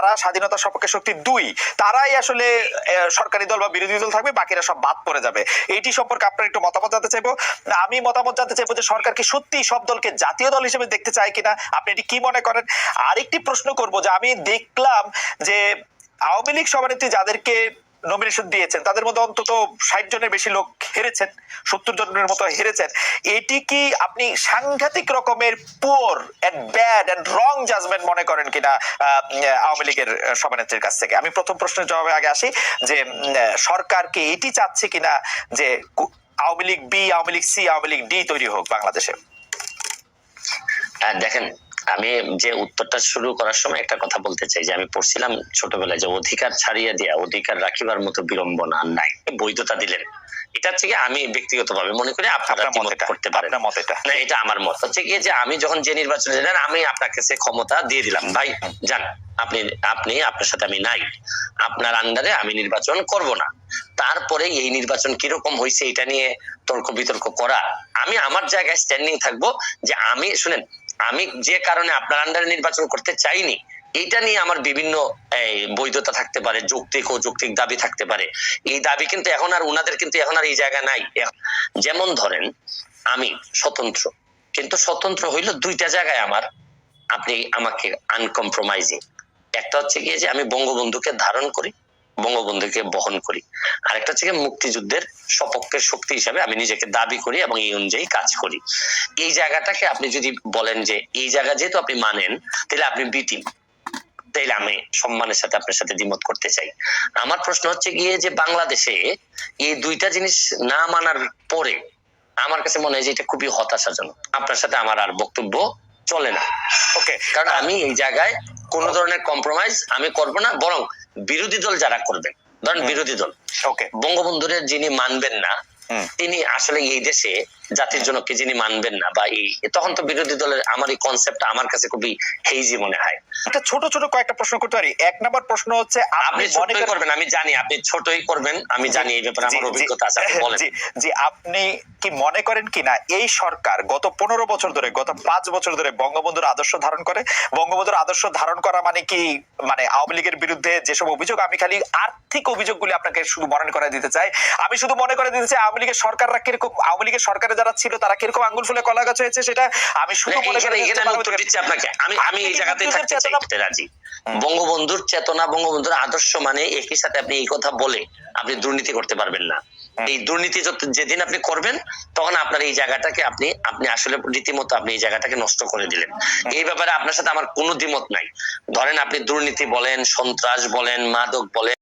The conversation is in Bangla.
তারা স্বাধীনতা সপক্ষে শক্তি 2, তারাই আসলে সরকারি দল বা বিরোধী দল থাকবে, বাকিরা সব বাদ পড়ে যাবে। এইটি সম্পর্কে আপনার একটু মতামত জানতে চাইবো। আমি মতামত জানতে চাইবো যে সরকার কি সত্যি সব দলকে জাতীয় দল হিসেবে দেখতে চায় কিনা, আপনি এটি কি মনে করেন? আরেকটি প্রশ্ন করব যে আমি দেখলাম যে আওয়ামী লীগ সভানেত্রী যাদেরকে নমিনেশন দিয়েছেন তাদের মধ্যে অন্তত 60 জনের বেশি লোক হেরেছেন, 70 জনের মতো হেরেছেন। এটি কি আপনি সাংঘাতিক রকমের poor and bad and wrong judgement মনে করেন কিনা আওয়ামী লীগের সভানেত্রীর কাছ থেকে? আমি প্রথম প্রশ্নের জবাবে আগে আসি যে সরকার কি এটি চাচ্ছে কিনা যে Awami League B, Awami League C, Awami League D তৈরি হোক বাংলাদেশে? দেখেন, আমি যে উত্তরটা শুরু করার সময় একটা কথা বলতে চাই যে আমি পড়ছিলাম ছোটবেলায় যে অধিকার ছাড়িয়ে দেয়া অধিকার রাখিবার মতো বিড়ম্বনা নাই, বৈধতা দিলেন। এটা হচ্ছে কি আমি ব্যক্তিগতভাবে মনে করি, আপনারা করতে পারেন। না, এটা আমার মত হচ্ছে কি যে আমি যখন যে নির্বাচনে দিলেন আমি আপনার কাছে ক্ষমতা দিয়ে দিলাম, ভাই যান, আপনি আপনার সাথে আমি নাই, আপনার আন্ডারে আমি নির্বাচন করব না। তারপরে এই নির্বাচন কিরকম হয়েছে এটা নিয়ে তর্ক বিতর্ক করা, আমি আমার জায়গায় স্ট্যান্ডিং থাকবো যে আমি শুনেন, আমি যে কারণে আপনার আন্ডারে নির্বাচন করতে চাইনি এটা নিয়ে আমার বিভিন্ন বৈধতা থাকতে পারে, যৌক্তিক ও যৌক্তিক দাবি থাকতে পারে। এই দাবি কিন্তু এখন আর উনাদের কিন্তু এখন আর এই জায়গা নাই। যেমন ধরেন আমি স্বতন্ত্র, কিন্তু স্বতন্ত্র হইলো দুইটা জায়গায় আমার, আপনি আমাকে আনকম্প্রোমাইজিং। একটা হচ্ছে গিয়ে যে আমি বঙ্গবন্ধুকে ধারণ করি, বঙ্গবন্ধুকে বহন করি, আর একটা হচ্ছে মুক্তিযুদ্ধের সপক্ষের শক্তি হিসাবে আমি নিজেকে দাবি করি এবং এই অনুযায়ী কাজ করি। এই জায়গাটাকে আপনি যদি বলেন যে এই জায়গা যেহেতু আপনি মানেন তাহলে আপনি বি টিম, তাইলে আমি সম্মানের সাথে আপনার সাথে দ্বিমত করতে চাই। আমার প্রশ্ন হচ্ছে গিয়ে যে বাংলাদেশে এই দুইটা জিনিস না মানার পরে আমার কাছে মনে হয় যে এটা খুবই হতাশাজনক। আপনার সাথে আমার আর বক্তব্য চলে না। ওকে, কারণ আমি এই জায়গায় কোন ধরনের কম্প্রোমাইজ আমি করব না, বরং বিরোধী দল যারা করবেন, ধরেন বিরোধী দল বঙ্গবন্ধুর যিনি মানবেন না, তিনি আসলে এই দেশে জাতির জন্য কি যিনি মানবেন না, বা এই তখন তো বিরোধী দলের আমার এই কনসেপ্ট আমার কাছে খুবই হেজি মনে হয়। একটা ছোট ছোট কয়েকটা প্রশ্ন করতে পারি। এক নাম্বার প্রশ্ন হচ্ছে আপনি ছোটই করবেন, আমি জানি আপনি ছোটই করবেন, আমি জানি এই ব্যাপারে আমার অভিজ্ঞতা আছে, বলেন। জি, আপনি কি মনে করেন কিনা এই সরকার গত 15 বছর ধরে, গত 5 বছর ধরে বঙ্গবন্ধুর আদর্শ ধারণ করে? বঙ্গবন্ধুর আদর্শ ধারণ করা মানে কি, মানে আওয়ামী লীগের বিরুদ্ধে যেসব অভিযোগ, আমি খালি আর্থিক অভিযোগগুলি আপনাকে শুধু মনে করে দিতে চাই। আমি শুধু মনে করে দিতে চাই আওয়ামী লীগের সরকাররা কিরকম, আওয়ামী লীগের সরকারে যারা ছিল তারা কিরকম আঙ্গুল ফুলে কলা গাছ হয়েছে, সেটা আমি শুধু মনে করে দিচ্ছি আপনাকে। আমি এই জায়গাতেই থাকতে চাই রাজি। বঙ্গবন্ধুর চেতনা, বঙ্গবন্ধুর আদর্শ মানে একই সাথে আপনি এই কথা বলে আপনি দুর্নীতি করতে পারবেন না। এই দুর্নীতি যেদিন আপনি করবেন তখন আপনার এই জায়গাটাকে আপনি আসলে রীতিমতো আপনি এই জায়গাটাকে নষ্ট করে দিলেন। এই ব্যাপারে আপনার সাথে আমার কোনো দ্বিমত নাই। ধরেন আপনি দুর্নীতি বলেন, সন্ত্রাস বলেন, মাদক বলেন,